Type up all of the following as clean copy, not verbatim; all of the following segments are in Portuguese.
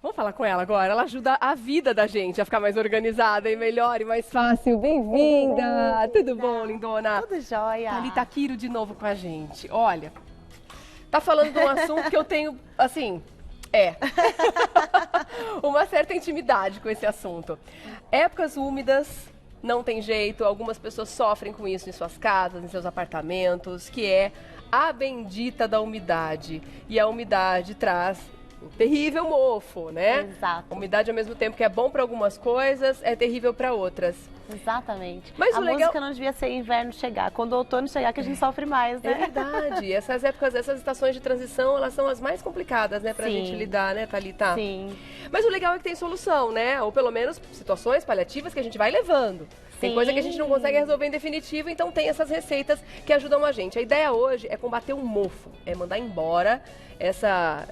Vamos falar com ela agora. Ela ajuda a vida da gente a ficar mais organizada e melhor e mais fácil. Bem-vinda! Tudo bom, lindona? Tudo jóia. Thalita Quiro de novo com a gente. Olha, tá falando de um assunto que eu tenho, assim, uma certa intimidade com esse assunto. Épocas úmidas, não tem jeito, algumas pessoas sofrem com isso em suas casas, em seus apartamentos, que é a bendita da umidade. E a umidade traz um terrível mofo, né? Exato. A umidade, ao mesmo tempo que é bom para algumas coisas, é terrível para outras. Exatamente. Mas a o legal... música não devia ser inverno chegar, quando o outono chegar que a gente sofre mais, né? É verdade. Essas épocas, essas estações de transição, elas são as mais complicadas, né, pra Sim. gente lidar, né, Thalita? Sim. Mas o legal é que tem solução, né? Ou pelo menos situações paliativas que a gente vai levando. Tem Sim. coisa que a gente não consegue resolver em definitivo, então tem essas receitas que ajudam a gente. A ideia hoje é combater o mofo, é mandar embora essa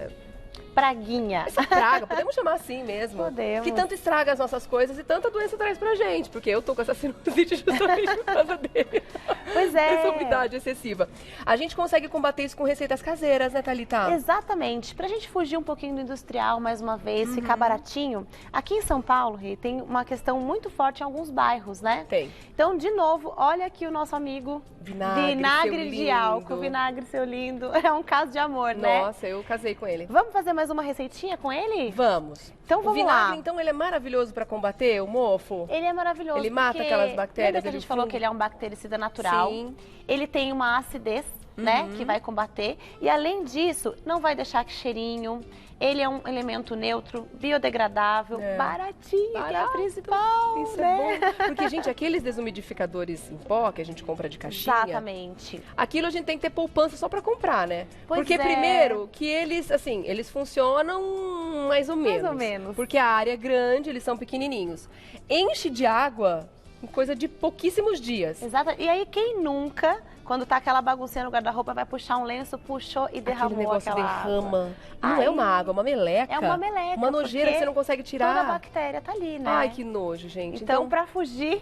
Praguinha. praga, podemos chamar assim mesmo. Podemos. Que tanto estraga as nossas coisas e tanta doença traz pra gente, porque eu tô com essa sinusite justamente por causa dele. Pois é. Essa umidade excessiva. A gente consegue combater isso com receitas caseiras, né, Thalita? Exatamente. Pra gente fugir um pouquinho do industrial, mais uma vez, ficar baratinho, aqui em São Paulo, Rê, tem uma questão muito forte em alguns bairros, né? Tem. Então, de novo, olha aqui o nosso amigo Vinagre, seu de lindo. álcool, vinagre, seu lindo. É um caso de amor, né? Nossa, eu casei com ele. Vamos fazer mais uma receitinha com ele? Vamos. Então O vamos vinagre, lá. então, ele é maravilhoso para combater o mofo? Ele é maravilhoso. Ele mata porque aquelas bactérias lembra que a ali gente do falou fundo? que ele é um bactericida natural. Sim. Ele tem uma acidez, né, que vai combater. E além disso, não vai deixar cheirinho. Ele é um elemento neutro, biodegradável, baratinho, que é a Barato. principal, Isso né? é bom. Porque, gente, aqueles desumidificadores em pó que a gente compra de caixinha... Exatamente. Aquilo a gente tem que ter poupança só para comprar, né? Pois Porque é. primeiro que eles, assim, eles funcionam mais ou menos. Mais ou menos. Porque a área é grande, eles são pequenininhos. Enche de água em coisa de pouquíssimos dias. Exato. E aí, quem nunca, quando tá aquela baguncinha no guarda-roupa, vai puxar um lenço, puxou e derramou Aquele negócio aquela derrama. água. Não Aí, é uma água, é uma meleca. É uma meleca. Uma nojeira porque que você não consegue tirar. Toda a bactéria tá ali, né? Ai, que nojo, gente. Então, pra fugir,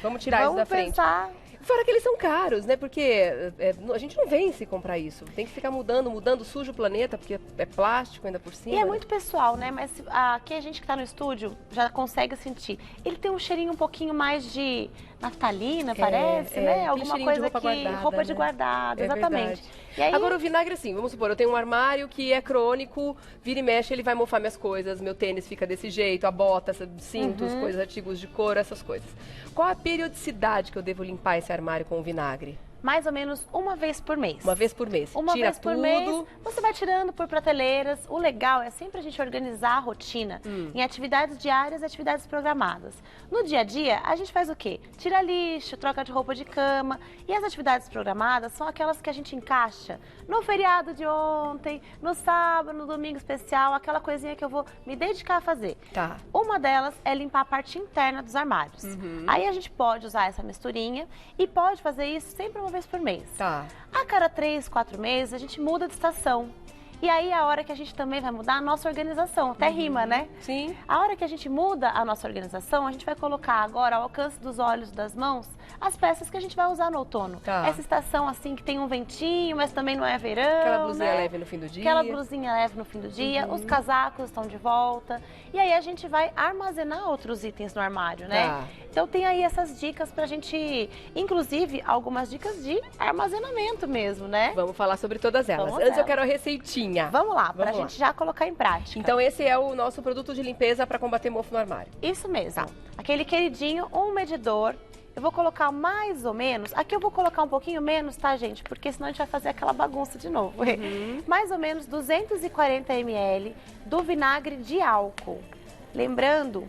vamos tirar isso da frente. pensar... Fora que eles são caros, né? Porque a gente não vence comprar isso. Tem que ficar mudando, suja o planeta, porque é plástico ainda por cima. E é né? muito pessoal, né? Mas aqui a gente que tá no estúdio já consegue sentir. Ele tem um cheirinho um pouquinho mais de naftalina, parece, né? Tem Alguma cheirinho coisa de roupa que... guardada, roupa de né? guardado, É exatamente. verdade. E aí, Agora o vinagre, assim, vamos supor, eu tenho um armário que é crônico, vira e mexe, ele vai mofar minhas coisas, meu tênis fica desse jeito, a bota, cintos, coisas, artigos de couro, essas coisas. Qual a periodicidade que eu devo limpar esse armário com o vinagre? mais ou menos uma vez por mês. Uma vez por mês. Uma Tira vez por tudo. mês, você vai tirando por prateleiras. O legal é sempre a gente organizar a rotina em atividades diárias e atividades programadas. No dia a dia, a gente faz o quê? Tira lixo, troca de roupa de cama. E as atividades programadas são aquelas que a gente encaixa no feriado de ontem, no sábado, no domingo especial, aquela coisinha que eu vou me dedicar a fazer. Tá. Uma delas é limpar a parte interna dos armários. Aí a gente pode usar essa misturinha e pode fazer isso sempre uma vez por mês. Tá. A cada 3, 4 meses a gente muda de estação. E aí a hora que a gente também vai mudar a nossa organização, até rima, né? Sim. A hora que a gente muda a nossa organização, a gente vai colocar agora ao alcance dos olhos, das mãos, as peças que a gente vai usar no outono. Tá. Essa estação assim que tem um ventinho, mas também não é verão, Aquela blusinha né? leve no fim do dia. Aquela blusinha leve no fim do dia, os casacos estão de volta. E aí a gente vai armazenar outros itens no armário, né? Tá. Então tem aí essas dicas pra gente, inclusive algumas dicas de armazenamento mesmo, né? Vamos falar sobre todas elas. Vamos Antes eu nela. quero a receitinha. Vamos lá, pra Vamos lá. gente já colocar em prática. Então esse é o nosso produto de limpeza para combater mofo no armário. Isso mesmo. Tá. Aquele queridinho, um medidor. Eu vou colocar mais ou menos, aqui eu vou colocar um pouquinho menos, tá, gente? Porque senão a gente vai fazer aquela bagunça de novo. Mais ou menos 240 ml do vinagre de álcool. Lembrando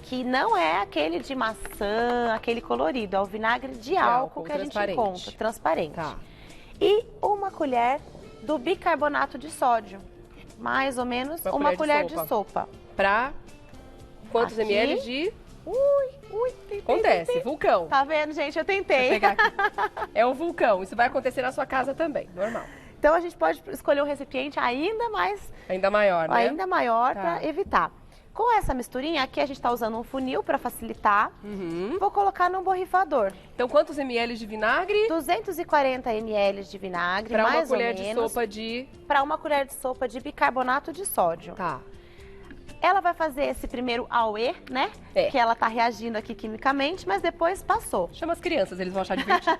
que não é aquele de maçã, aquele colorido, é o vinagre de álcool que a gente transparente. encontra, transparente. Tá. E uma colher do bicarbonato de sódio. Mais ou menos uma colher de sopa. Pra quantos Aqui. ml de... Tentei, Acontece, tentei. vulcão. Tá vendo, gente? Eu Vou tentei. pegar aqui. É um vulcão. Isso vai acontecer na sua casa também, normal. Então a gente pode escolher um recipiente ainda Ainda maior, né? ainda maior Tá. para evitar. Com essa misturinha, aqui a gente está usando um funil para facilitar. Vou colocar num borrifador. Então quantos ml de vinagre? 240 ml de vinagre, Para uma mais ou colher de menos, sopa de... para uma colher de sopa de bicarbonato de sódio. Tá. Ela vai fazer esse primeiro auê, né? É. Que ela tá reagindo aqui quimicamente, mas depois passou. Chama as crianças, eles vão achar divertido.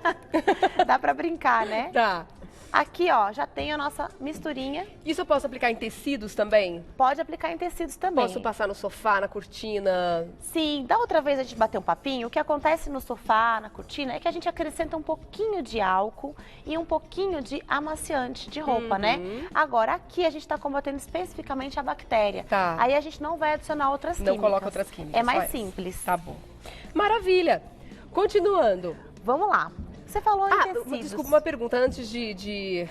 Dá pra brincar, né? Tá. Aqui, ó, já tem a nossa misturinha. Isso eu posso aplicar em tecidos também? Pode aplicar em tecidos também. Posso passar no sofá, na cortina? Sim, da outra vez a gente bateu um papinho, o que acontece no sofá, na cortina, é que a gente acrescenta um pouquinho de álcool e um pouquinho de amaciante de roupa, né? Agora, aqui a gente está combatendo especificamente a bactéria. Tá. Aí a gente não vai adicionar outras químicas. Não coloca outras químicas. É mais só essas. simples. Tá bom. Maravilha. Continuando. Vamos lá. Você falou em tecidos. Desculpa, uma pergunta antes de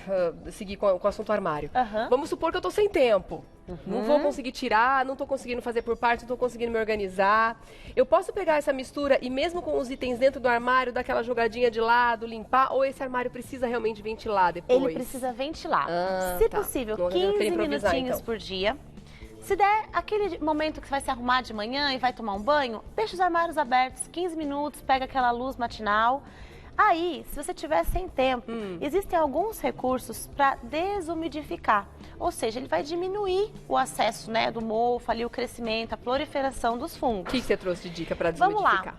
seguir com o assunto armário. Aham. Vamos supor que eu tô sem tempo. Não vou conseguir tirar, não tô conseguindo fazer por parte, não tô conseguindo me organizar. Eu posso pegar essa mistura e mesmo com os itens dentro do armário, dar aquela jogadinha de lado, limpar? Ou esse armário precisa realmente ventilar depois? Ele precisa ventilar. Ah, Se tá. possível, Não, eu 15 queria improvisar, minutinhos então. por dia. Se der aquele momento que você vai se arrumar de manhã e vai tomar um banho, deixa os armários abertos 15 minutos, pega aquela luz matinal. Aí, se você tiver sem tempo, existem alguns recursos para desumidificar. Ou seja, ele vai diminuir o acesso, né, do mofo, ali, o crescimento, a proliferação dos O fungos. que você trouxe de dica para Vamos lá. desumidificar?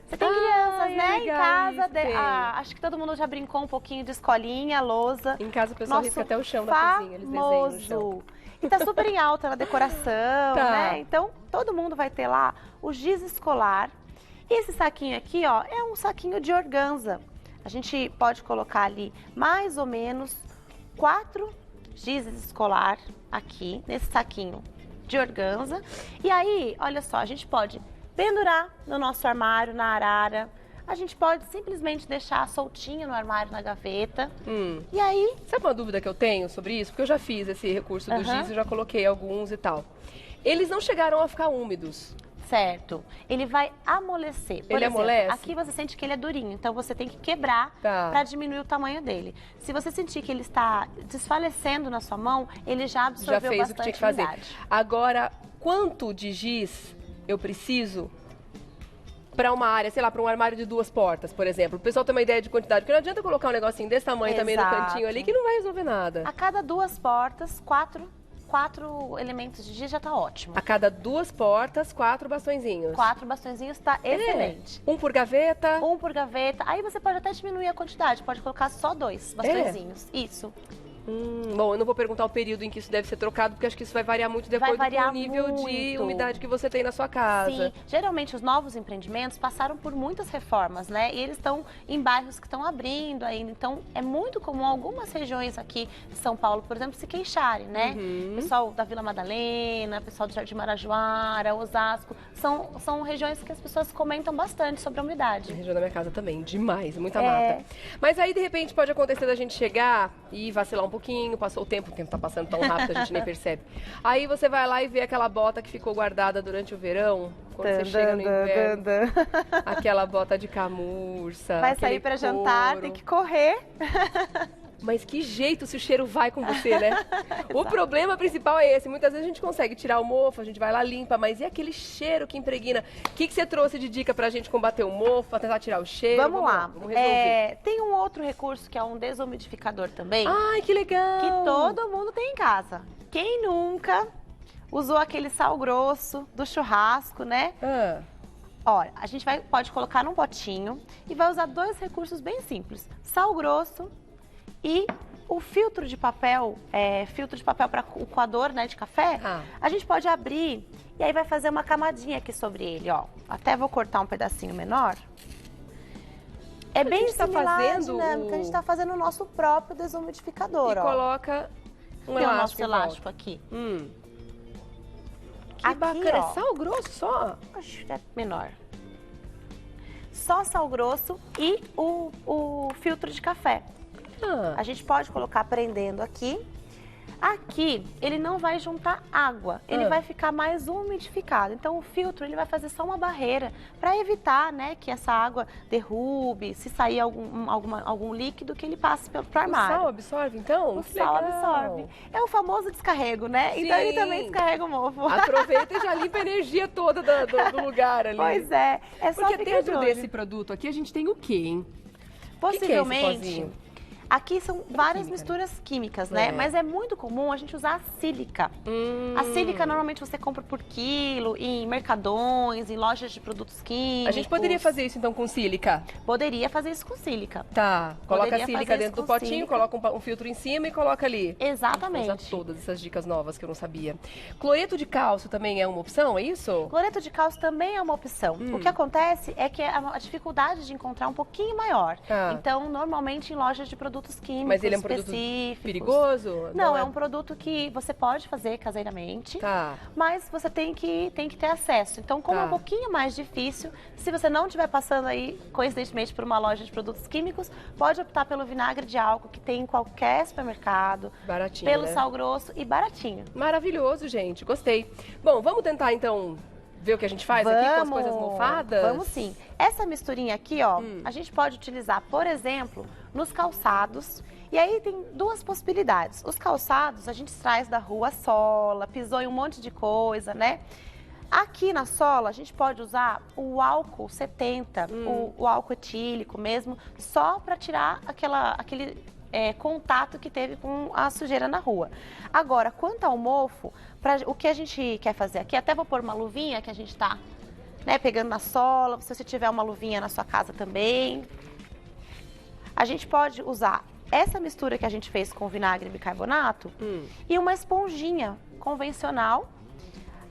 Você tem crianças, né, em legal casa. isso, tem. Acho que todo mundo já brincou um pouquinho de escolinha, lousa. Em casa o pessoal Nosso risca até o chão da cozinha, eles desenham no chão. famoso. E tá super em alta na decoração, Tá. né? Então, todo mundo vai ter lá o giz escolar. E esse saquinho aqui, ó, é um saquinho de organza. A gente pode colocar ali mais ou menos 4 gizes escolar aqui, nesse saquinho de organza. E aí, olha só, a gente pode pendurar no nosso armário, na arara. A gente pode simplesmente deixar soltinho no armário, na gaveta. E aí, Sabe uma dúvida que eu tenho sobre isso? Porque eu já fiz esse recurso do Aham. giz e já coloquei alguns e tal. Eles não chegaram a ficar úmidos. certo, ele vai amolecer. Por Ele exemplo, amolece? aqui você sente que ele é durinho, então você tem que quebrar Tá. para diminuir o tamanho dele. Se você sentir que ele está desfalecendo na sua mão, ele já Já absorveu fez o que tinha bastante que fazer. umidade. Agora, quanto de giz eu preciso para uma área, sei lá, para um armário de 2 portas, por exemplo? O pessoal tem uma ideia de quantidade, porque não adianta colocar um negocinho desse tamanho também no Exato. cantinho ali, que não vai resolver nada. A cada 2 portas, quatro elementos de giz já está ótimo. A cada 2 portas, 4 bastõezinhos. 4 bastõezinhos está excelente. Um por gaveta. Um por gaveta. Aí você pode até diminuir a quantidade, pode colocar só 2 bastõezinhos. Isso. Bom, eu não vou perguntar o período em que isso deve ser trocado, porque acho que isso vai variar muito de acordo com variar o nível de muito. umidade que você tem na sua casa. Sim, geralmente os novos empreendimentos passaram por muitas reformas, né? E eles estão em bairros que estão abrindo ainda. Então, é muito comum algumas regiões aqui de São Paulo, por exemplo, se queixarem, né? Pessoal da Vila Madalena, pessoal do Jardim Marajoara, Osasco, são regiões que as pessoas comentam bastante sobre a Na umidade. região da minha casa também, demais, muita É. mata. Mas aí, de repente, pode acontecer da gente chegar e vacilar um pouquinho, passou o tempo tá passando tão rápido, a gente nem percebe. Aí você vai lá e vê aquela bota que ficou guardada durante o verão, quando você chega no inverno, aquela bota de camurça. Vai aquele sair para jantar, couro. tem que correr. Mas que jeito se o cheiro vai com você, né? O problema principal é esse. Muitas vezes a gente consegue tirar o mofo, a gente vai lá, limpa, mas e aquele cheiro que impregna? O que você trouxe de dica pra gente combater o mofo, pra tentar tirar o cheiro? Vamos lá. Vamos resolver. Tem um outro recurso que é um desumidificador também. Ai, que legal! Que todo mundo tem em casa. Quem nunca usou aquele sal grosso do churrasco, né? Olha, a gente pode colocar num potinho e vai usar 2 recursos bem simples. Sal grosso e o filtro de papel para o coador, né, de café. A gente pode abrir e aí vai fazer uma camadinha aqui sobre ele, ó. Até vou cortar um pedacinho menor. É bem gente tá similar à fazendo dinâmica, a gente está fazendo o nosso próprio desumidificador, E ó. coloca um Tem o elástico nosso em volta. elástico aqui. Que Aqui, bacana. ó. É sal grosso só? Acho que é menor. Só sal grosso e o filtro de café. A gente pode colocar prendendo aqui. Aqui, ele não vai juntar água, ele vai ficar mais umidificado. Então, o filtro ele vai fazer só uma barreira para evitar, né, que essa água derrube, se sair algum líquido que ele passe para o O armário. sal absorve, então? O Que sal legal. absorve. É o famoso descarrego, né? Então, ele também Sim. descarrega o mofo. Aproveita e já limpa a energia toda do lugar ali. Pois é, é só Porque ficar de dentro olho. desse produto aqui a gente tem o quê, hein? que é esse Possivelmente, pozinho? Aqui são várias química, misturas químicas, né? Mas é muito comum a gente usar a sílica. A sílica normalmente você compra por quilo em mercadões, em lojas de produtos químicos. A gente poderia fazer isso então com sílica? Poderia fazer isso com sílica. Tá, coloca a Poderia sílica fazer dentro isso do com potinho, sílica. coloca um fio em cima e coloca ali. Exatamente. Vou usar todas essas dicas novas que eu não sabia. Cloreto de cálcio também é uma opção, é isso? Cloreto de cálcio também é uma opção. O que acontece é que a dificuldade de encontrar é um pouquinho maior. Então, normalmente em lojas de produtos químicos Mas ele é um produto específicos. perigoso? Não, é um produto que você pode fazer caseiramente, Tá. mas você tem que ter acesso. Então, como é um pouquinho mais difícil, se você não estiver passando aí, coincidentemente, por uma loja de produtos químicos, pode optar pelo vinagre de álcool que tem em qualquer supermercado. Baratinho, Pelo né? sal grosso e baratinho. Maravilhoso, gente. Gostei. Bom, vamos tentar então ver o que a gente faz aqui com as coisas mofadas? Vamos sim. Essa misturinha aqui, ó, a gente pode utilizar, por exemplo, nos calçados. E aí tem duas possibilidades. Os calçados a gente traz da rua sola, pisou em um monte de coisa, né? Aqui na sola a gente pode usar o álcool 70, o álcool etílico mesmo, só para tirar aquele contato que teve com a sujeira na rua. Agora, quanto ao mofo, o que a gente quer fazer aqui, até vou pôr uma luvinha que a gente tá, né, pegando na sola, se você tiver uma luvinha na sua casa também. A gente pode usar essa mistura que a gente fez com vinagre e bicarbonato e uma esponjinha convencional.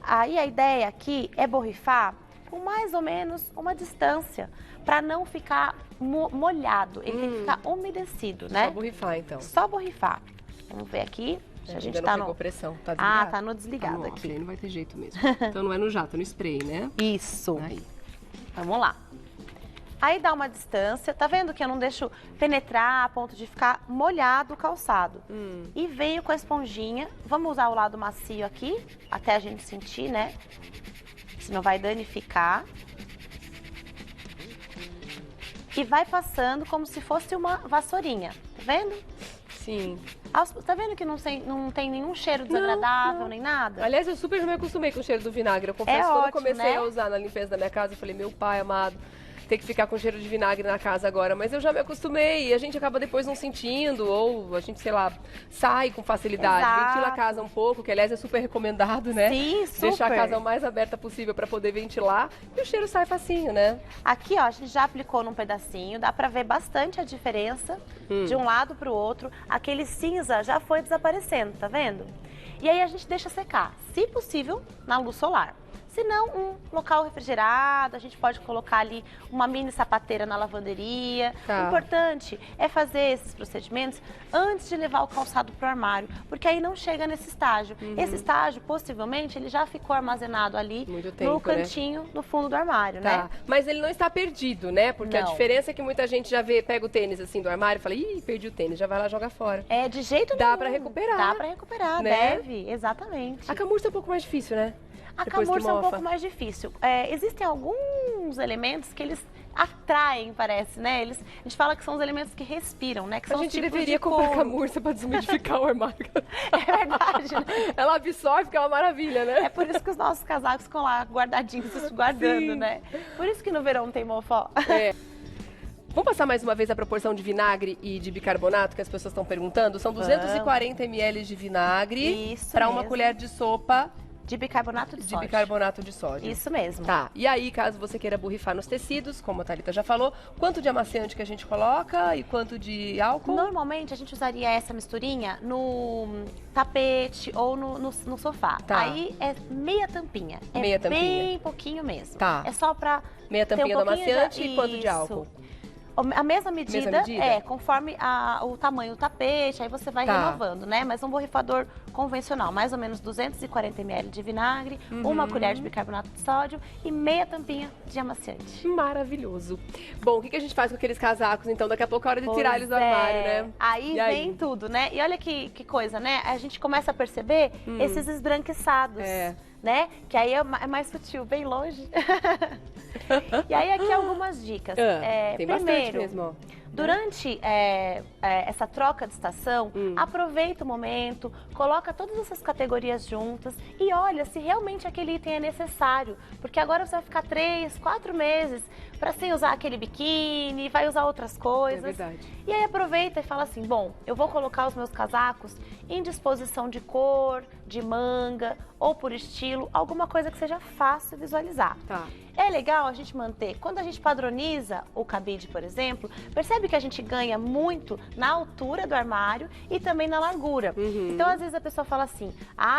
Aí a ideia aqui é borrifar com mais ou menos uma distância, para não ficar molhado, ele tem que ficar umedecido, né? Só borrifar, então. Só borrifar. Vamos ver aqui. A gente ainda tá não pegou no... pressão, tá desligado? Ah, tá no desligado Não, aqui. não vai ter jeito mesmo. Então não é no jato, é no spray, né? Isso. Aí. Vamos lá. Aí dá uma distância, tá vendo que eu não deixo penetrar a ponto de ficar molhado o calçado. E venho com a esponjinha, vamos usar o lado macio aqui, até a gente sentir, né? Senão vai danificar. E vai passando como se fosse uma vassourinha, tá vendo? Sim. Tá vendo que não tem nenhum cheiro desagradável, nem nada? Aliás, eu super me acostumei com o cheiro do vinagre. Eu confesso que quando eu ótimo, comecei né? a usar na limpeza da minha casa, eu falei, meu pai amado, ter que ficar com cheiro de vinagre na casa agora. Mas eu já me acostumei e a gente acaba depois não sentindo, ou a gente, sei lá, sai com facilidade. Exato. Ventila a casa um pouco, que aliás é super recomendado, né? Sim, super. Deixar a casa o mais aberta possível para poder ventilar e o cheiro sai facinho, né? Aqui, ó, a gente já aplicou num pedacinho, dá pra ver bastante a diferença de um lado pro outro. Aquele cinza já foi desaparecendo, tá vendo? E aí a gente deixa secar, se possível, na luz solar. Se não, um local refrigerado, a gente pode colocar ali uma mini sapateira na lavanderia. Tá. O importante é fazer esses procedimentos antes de levar o calçado para o armário, porque aí não chega nesse estágio. Esse estágio, possivelmente, ele já ficou armazenado ali Muito tempo, no cantinho, no fundo do armário, Tá, né? mas ele não está perdido, né? Porque a Não. diferença é que muita gente já pega o tênis assim do armário e fala, ih, perdi o tênis, já vai lá e joga fora. É, de jeito Dá nenhum. pra recuperar. Dá pra recuperar, Né? deve, exatamente. A camurça é um pouco mais difícil, né? A Depois que camurça é um mofa. pouco mais difícil. Existem alguns elementos que eles atraem, parece, né? A gente fala que são os elementos que respiram, né? Que A são os gente tipos deveria de comprar couro. camurça pra desumidificar o armário. É verdade, né? Ela absorve, que é uma maravilha, né? É por isso que os nossos casacos ficam lá guardadinhos, se guardando, Sim. né? Por isso que no verão não tem mofó. É. Vamos passar mais uma vez a proporção de vinagre e de bicarbonato que as pessoas estão perguntando? São 240 ml de vinagre Isso para uma mesmo. colher de sopa De bicarbonato de de sódio. bicarbonato de sódio. Isso mesmo. Tá, e aí, caso você queira borrifar nos tecidos, como a Thalita já falou, quanto de amaciante que a gente coloca e quanto de álcool? Normalmente a gente usaria essa misturinha no tapete ou no sofá. Tá. Aí é meia tampinha. Meia tampinha. Bem pouquinho mesmo. Tá. É só pra Meia ter tampinha um do pouquinho amaciante de... e quanto de Isso. álcool? A mesma medida, medida? conforme o tamanho do tapete, aí você vai Tá. renovando, né? Mas um borrifador convencional, mais ou menos 240 ml de vinagre, uma colher de bicarbonato de sódio e meia tampinha de amaciante. Maravilhoso. Bom, o que a gente faz com aqueles casacos, então? Daqui a pouco é hora de tirar eles do armário, né? Aí E vem tudo, né? E olha que coisa, né? A gente começa a perceber esses esbranquiçados, É. né? Que aí é mais sutil, bem longe. E aí aqui algumas dicas. Tem bastante Primeiro, mesmo, ó. Durante essa troca de estação, aproveita o momento, coloca todas essas categorias juntas e olha se realmente aquele item é necessário. Porque agora você vai ficar 3, 4 meses para sem usar aquele biquíni, vai usar outras coisas. É verdade. E aí aproveita e fala assim, bom, eu vou colocar os meus casacos em disposição de cor, de manga ou por estilo, alguma coisa que seja fácil visualizar. Tá. É legal a gente manter, quando a gente padroniza o cabide, por exemplo, percebe que a gente ganha muito na altura do armário e também na largura. Então, às vezes a pessoa fala assim,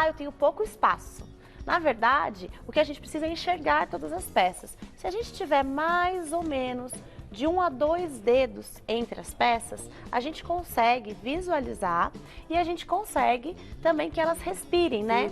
eu tenho pouco espaço. Na verdade, o que a gente precisa é enxergar todas as peças. Se a gente tiver mais ou menos de 1 a 2 dedos entre as peças, a gente consegue visualizar e a gente consegue também que elas respirem, né?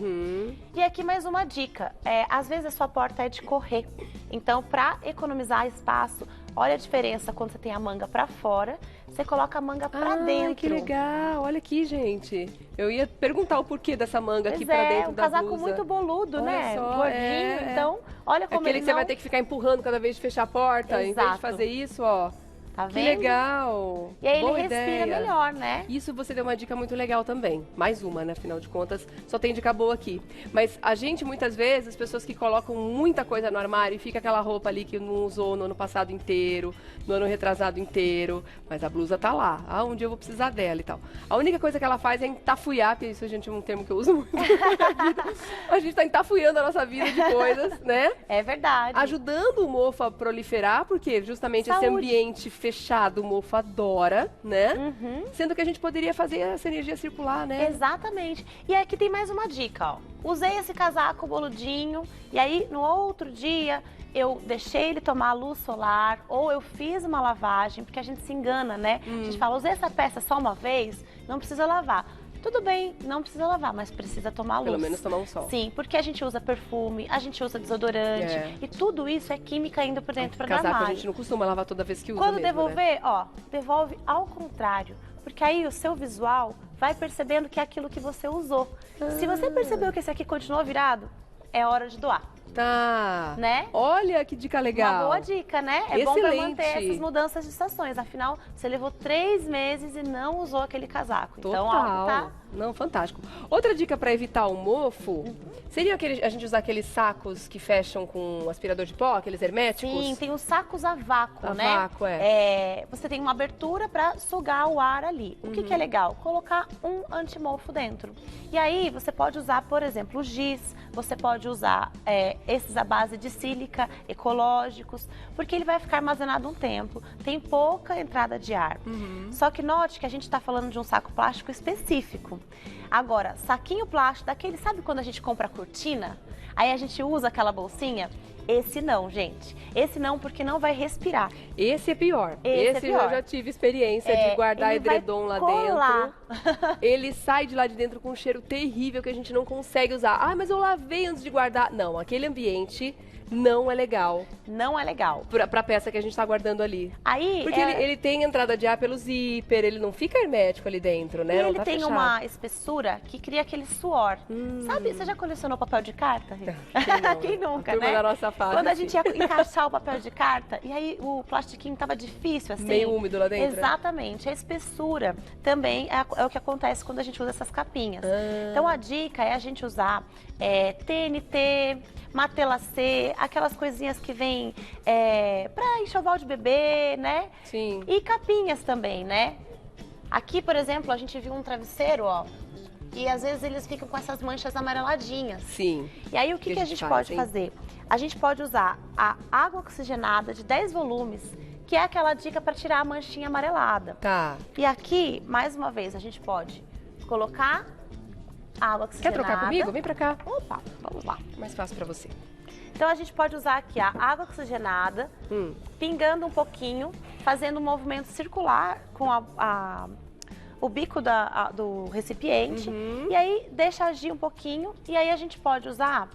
E aqui mais uma dica, às vezes a sua porta é de correr, então para economizar espaço, olha a diferença quando você tem a manga para fora, você coloca a manga para dentro. Que legal, olha aqui, gente. Eu ia perguntar o porquê dessa manga aqui para dentro da blusa. Um casaco muito boludo, olha né? só, gordinho, então olha como aquele que você vai ter que ficar empurrando cada vez de fechar a porta, em vez de fazer isso, ó. Tá vendo? Que legal! E aí boa ele respira ideia. melhor, né? Isso você deu uma dica muito legal também. Mais uma, né? Afinal de contas, só tem dica boa aqui. Mas a gente, muitas vezes, as pessoas que colocam muita coisa no armário e fica aquela roupa ali que não usou no ano passado inteiro, no ano retrasado inteiro, mas a blusa tá lá. Um dia eu vou precisar dela e tal. A única coisa que ela faz é entafuiar, porque isso, gente, é um termo que eu uso muito na minha vida. A gente tá entafuiando a nossa vida de coisas, né? É verdade. Ajudando o mofo a proliferar, porque justamente esse ambiente fechado, o mofo adora, né? Sendo que a gente poderia fazer essa energia circular, né? Exatamente. E aqui tem mais uma dica, ó. Usei esse casaco boludinho e aí no outro dia eu deixei ele tomar luz solar ou eu fiz uma lavagem, porque a gente se engana, né? A gente fala, usei essa peça só uma vez, não precisa lavar. Tudo bem, não precisa lavar, mas precisa tomar luz. Pelo menos tomar um sol. Sim, porque a gente usa perfume, a gente usa desodorante e tudo isso é química indo por dentro do armário. A gente não costuma lavar toda vez que usa Quando mesmo, devolver, né? ó, devolve ao contrário, porque aí o seu visual vai percebendo que é aquilo que você usou. Se você percebeu que esse aqui continuou virado, é hora de doar. Tá. Né? Olha que dica legal. Uma boa dica, né? É bom pra manter essas mudanças de estações. Afinal, você levou 3 meses e não usou aquele casaco. Total. Então, ó, tá... Não, fantástico. Outra dica para evitar o mofo, seria a gente usar aqueles sacos que fecham com aspirador de pó, aqueles herméticos? Sim, tem os sacos a vácuo, né? A vácuo, você tem uma abertura para sugar o ar ali. O que é legal? Colocar um antimofo dentro. E aí, você pode usar, por exemplo, o giz, você pode usar esses à base de sílica, ecológicos, porque ele vai ficar armazenado um tempo, tem pouca entrada de ar. Só que note que a gente está falando de um saco plástico específico. Agora, saquinho plástico daquele, sabe quando a gente compra cortina? Aí a gente usa aquela bolsinha? Esse não, gente. Esse não, porque não vai respirar. Esse é pior. Esse é pior. Eu já tive experiência de guardar edredom lá dentro. Ele sai de lá de dentro com um cheiro terrível que a gente não consegue usar. Mas eu lavei antes de guardar. Não, aquele ambiente não é legal. Não é legal. Pra peça que a gente tá guardando ali. Aí, porque ele tem entrada de ar pelo zíper, ele não fica hermético ali dentro, né? E não ele tá tem fechado. uma espessura que cria aquele suor. Sabe, você já colecionou papel de carta? Quem nunca, né? Da nossa fase, quando a gente ia encaixar o papel de carta, e aí o plastiquinho tava difícil, assim. Meio úmido lá dentro. Exatamente. A espessura também é o que acontece quando a gente usa essas capinhas. Então a dica é a gente usar TNT, Matelacê, aquelas coisinhas que vem para enxoval de bebê, né? Sim. E capinhas também, né? Aqui, por exemplo, a gente viu um travesseiro, ó, e às vezes eles ficam com essas manchas amareladinhas. Sim. E aí o que a gente pode fazer? A gente pode usar a água oxigenada de 10 volumes, que é aquela dica para tirar a manchinha amarelada. Tá. E aqui, mais uma vez, a gente pode colocar água oxigenada. Quer trocar comigo? Vem pra cá. Opa, vamos lá. Mais fácil pra você. Então a gente pode usar aqui a água oxigenada, pingando um pouquinho, fazendo um movimento circular com o bico do recipiente. E aí deixa agir um pouquinho e aí a gente pode usar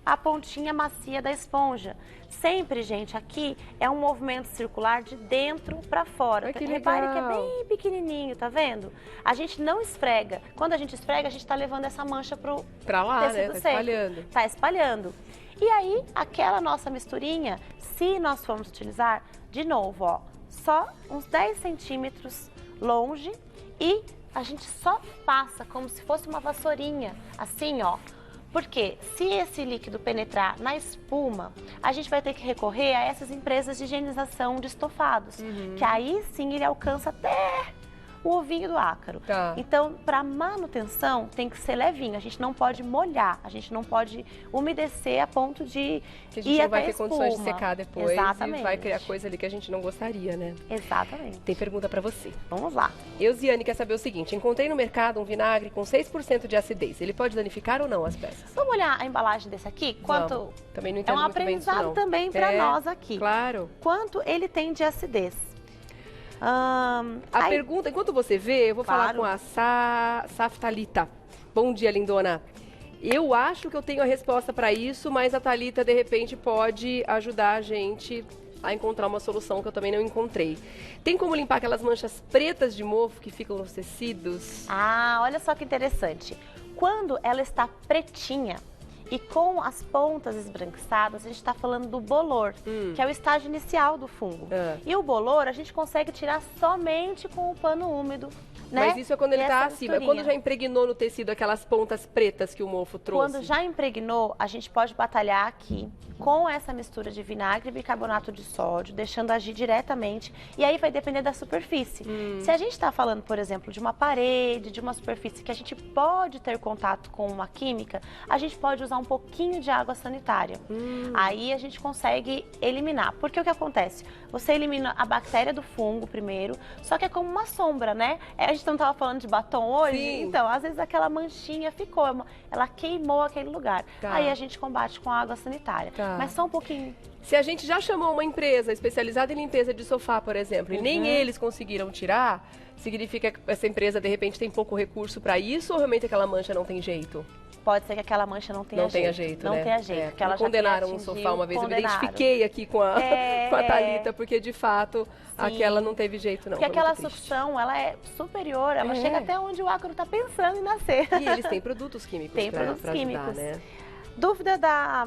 a pontinha macia da esponja. Sempre, gente, aqui é um movimento circular de dentro para fora. Repare que é bem pequenininho, tá vendo? A gente não esfrega. Quando a gente esfrega, a gente tá levando essa mancha pra lá, tecido né? seco. Espalhando. Tá espalhando. E aí, aquela nossa misturinha, se nós formos utilizar, de novo, ó, só uns 10 centímetros longe e a gente só passa como se fosse uma vassourinha, assim, ó. Porque se esse líquido penetrar na espuma, a gente vai ter que recorrer a essas empresas de higienização de estofados, que aí sim ele alcança até o ovinho do ácaro. Tá. Então, para manutenção, tem que ser levinho. A gente não pode molhar, a gente não pode umedecer a ponto de que a gente ir não vai até ter condições de espuma. secar depois. Exatamente. E vai criar coisa ali que a gente não gostaria, né? Exatamente. Tem pergunta pra você. Vamos lá. Eusiane quer saber o seguinte: encontrei no mercado um vinagre com 6% de acidez. Ele pode danificar ou não as peças? Vamos olhar a embalagem desse aqui? Quanto... Vamos. Também não É entendo um muito bem disso, aprendizado não. também para nós aqui. Claro. Quanto ele tem de acidez? A pergunta, enquanto você vê, eu vou falar Claro. com a Saftalita. Bom dia, lindona. Eu acho que eu tenho a resposta para isso, mas a Thalita, de repente, pode ajudar a gente a encontrar uma solução que eu também não encontrei. Tem como limpar aquelas manchas pretas de mofo que ficam nos tecidos? Olha só que interessante. Quando ela está pretinha e com as pontas esbranquiçadas, a gente está falando do bolor, que é o estágio inicial do fungo. E o bolor a gente consegue tirar somente com o pano úmido, né? Mas isso é quando ele E está essa acima. misturinha. Quando já impregnou no tecido aquelas pontas pretas que o mofo trouxe? Quando já impregnou, a gente pode batalhar aqui com essa mistura de vinagre e bicarbonato de sódio, deixando agir diretamente. E aí vai depender da superfície. Se a gente está falando, por exemplo, de uma parede, de uma superfície que a gente pode ter contato com uma química, a gente pode usar um pouquinho de água sanitária. Aí a gente consegue eliminar. Porque o que acontece? Você elimina a bactéria do fungo primeiro, só que é como uma sombra, né? A gente não estava falando de batom hoje? Sim. Então, às vezes aquela manchinha ficou, ela queimou aquele lugar. Tá. Aí a gente combate com água sanitária. Tá. Mas só um pouquinho. Se a gente já chamou uma empresa especializada em limpeza de sofá, por exemplo, e nem eles conseguiram tirar, significa que essa empresa, de repente, tem pouco recurso para isso ou realmente aquela mancha não tem jeito? Pode ser que aquela mancha não tenha Não jeito. tenha jeito, não né? tenha jeito. Porque ela já condenaram um atingiu, sofá uma vez, eu me condenaram. identifiquei aqui com a, com a Thalita, porque de fato aquela não teve jeito, não. Porque foi aquela muito triste. sucção, ela é superior, ela chega até onde o ácaro está pensando em nascer. E eles têm produtos químicos Tem para produtos ajudar, químicos. né? Dúvida Da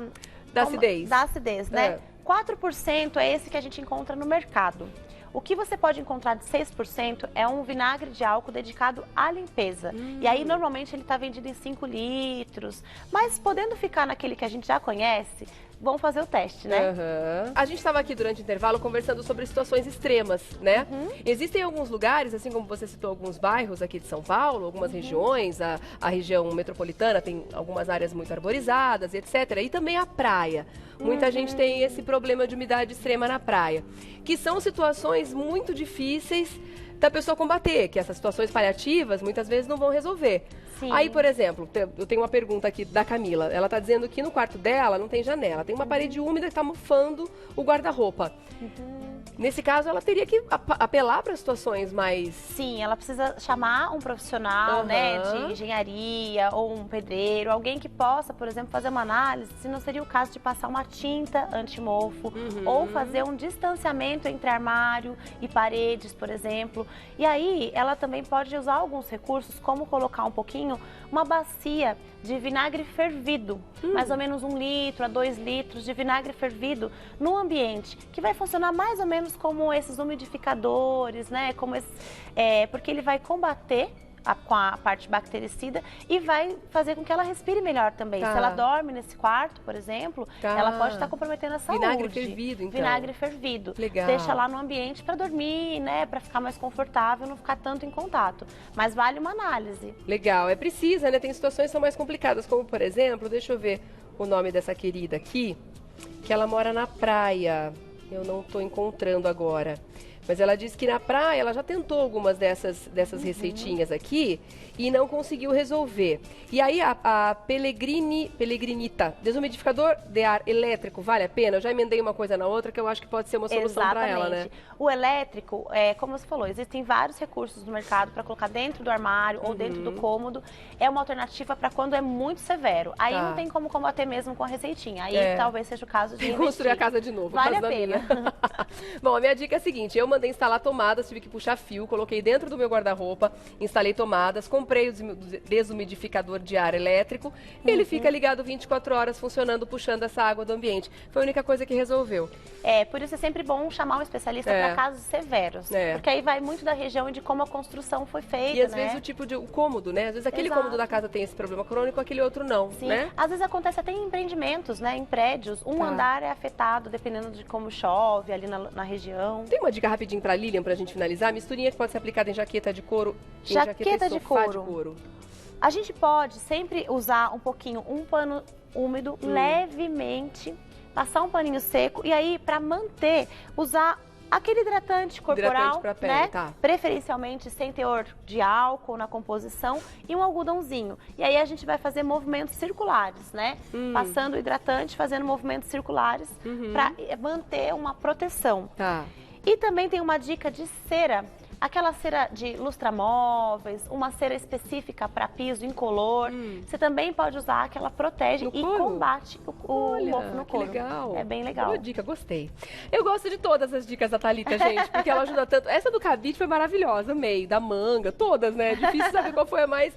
acidez. Da acidez, né? 4% é esse que a gente encontra no mercado. O que você pode encontrar de 6% é um vinagre de álcool dedicado à limpeza. E aí, normalmente, ele está vendido em 5 litros. Mas, podendo ficar naquele que a gente já conhece, vamos fazer o teste, né? A gente estava aqui durante o intervalo conversando sobre situações extremas, né? Existem alguns lugares, assim como você citou alguns bairros aqui de São Paulo, algumas regiões, a região metropolitana tem algumas áreas muito arborizadas, etc. E também a praia. Muita gente tem esse problema de umidade extrema na praia, que são situações muito difíceis da pessoa combater, que essas situações paliativas muitas vezes não vão resolver. Sim. Aí, por exemplo, eu tenho uma pergunta aqui da Camila. Ela está dizendo que no quarto dela não tem janela, tem uma parede úmida que está mofando o guarda-roupa. Nesse caso, ela teria que apelar para situações mais... Sim, ela precisa chamar um profissional, né, de engenharia ou um pedreiro, alguém que possa, por exemplo, fazer uma análise, se não seria o caso de passar uma tinta anti-mofo ou fazer um distanciamento entre armário e paredes, por exemplo. E aí, ela também pode usar alguns recursos, como colocar um pouquinho, uma bacia de vinagre fervido, mais ou menos 1 litro a 2 litros de vinagre fervido no ambiente, que vai funcionar mais ou menos como esses umidificadores, né? Como porque ele vai combater com a parte bactericida e vai fazer com que ela respire melhor também. Tá. Se ela dorme nesse quarto, por exemplo, ela pode estar comprometendo a saúde. Vinagre fervido, então. Vinagre fervido. Legal. Deixa lá no ambiente para dormir, né? Para ficar mais confortável, não ficar tanto em contato. Mas vale uma análise. Legal, precisa, né? Tem situações que são mais complicadas, como por exemplo, deixa eu ver o nome dessa querida aqui, que ela mora na praia. Eu não estou encontrando agora. Mas ela disse que na praia ela já tentou algumas dessas receitinhas aqui e não conseguiu resolver. E aí a Pelegrinita, desumidificador de ar elétrico, vale a pena? Eu já emendei uma coisa na outra que eu acho que pode ser uma solução para ela, né? O elétrico, como você falou, existem vários recursos no mercado para colocar dentro do armário ou dentro do cômodo. É uma alternativa para quando é muito severo. Aí não tem como combater mesmo com a receitinha. Aí talvez seja o caso de construir a casa de novo. Vale a pena. Bom, a minha dica é a seguinte, eu mandei instalar tomadas, tive que puxar fio, coloquei dentro do meu guarda-roupa, instalei tomadas, comprei o desumidificador de ar elétrico e ele fica ligado 24 horas funcionando, puxando essa água do ambiente. Foi a única coisa que resolveu. Por isso é sempre bom chamar um especialista para casos severos, porque aí vai muito da região e de como a construção foi feita, e às vezes o tipo de cômodo, né? Às vezes aquele cômodo da casa tem esse problema crônico, aquele outro não, Sim. né? Às vezes acontece até em empreendimentos, né? Em prédios, um andar é afetado dependendo de como chove ali na região. Tem uma dica rapidinho para Lilian, pra gente finalizar? Misturinha que pode ser aplicada em jaqueta de couro, Jaqueta em de sofá couro. de couro. A gente pode sempre usar um pano úmido, levemente, passar um paninho seco e aí para manter, usar aquele hidratante corporal, pra pele, né? Preferencialmente sem teor de álcool na composição e um algodãozinho. E aí a gente vai fazer movimentos circulares, né? Passando o hidratante, fazendo movimentos circulares para manter uma proteção. E também tem uma dica de cera. Aquela cera de lustramóveis, uma cera específica para piso incolor. Você também pode usar, que ela protege e combate o mofo no couro. Legal. É bem legal. Boa dica, gostei. Eu gosto de todas as dicas da Thalita, gente, porque ela ajuda tanto. Essa do cabide foi maravilhosa, amei. Da manga, todas, né? Difícil saber qual foi a mais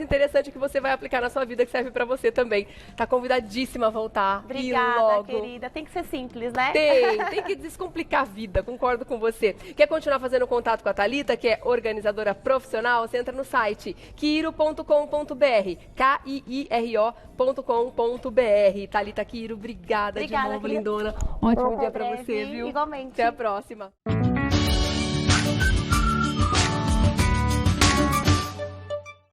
interessante que você vai aplicar na sua vida, que serve para você também. Tá convidadíssima a voltar. Obrigada, e logo... querida. Tem que ser simples, né? Tem que descomplicar a vida, concordo com você. Quer continuar fazendo contato com a Thalita, que é organizadora profissional? Você entra no site kiiro.com.br, kiiro.com.br. Thalita Kiiro, obrigada de novo, querida. lindona. Ótimo dia pra você, viu? Igualmente. Até a próxima.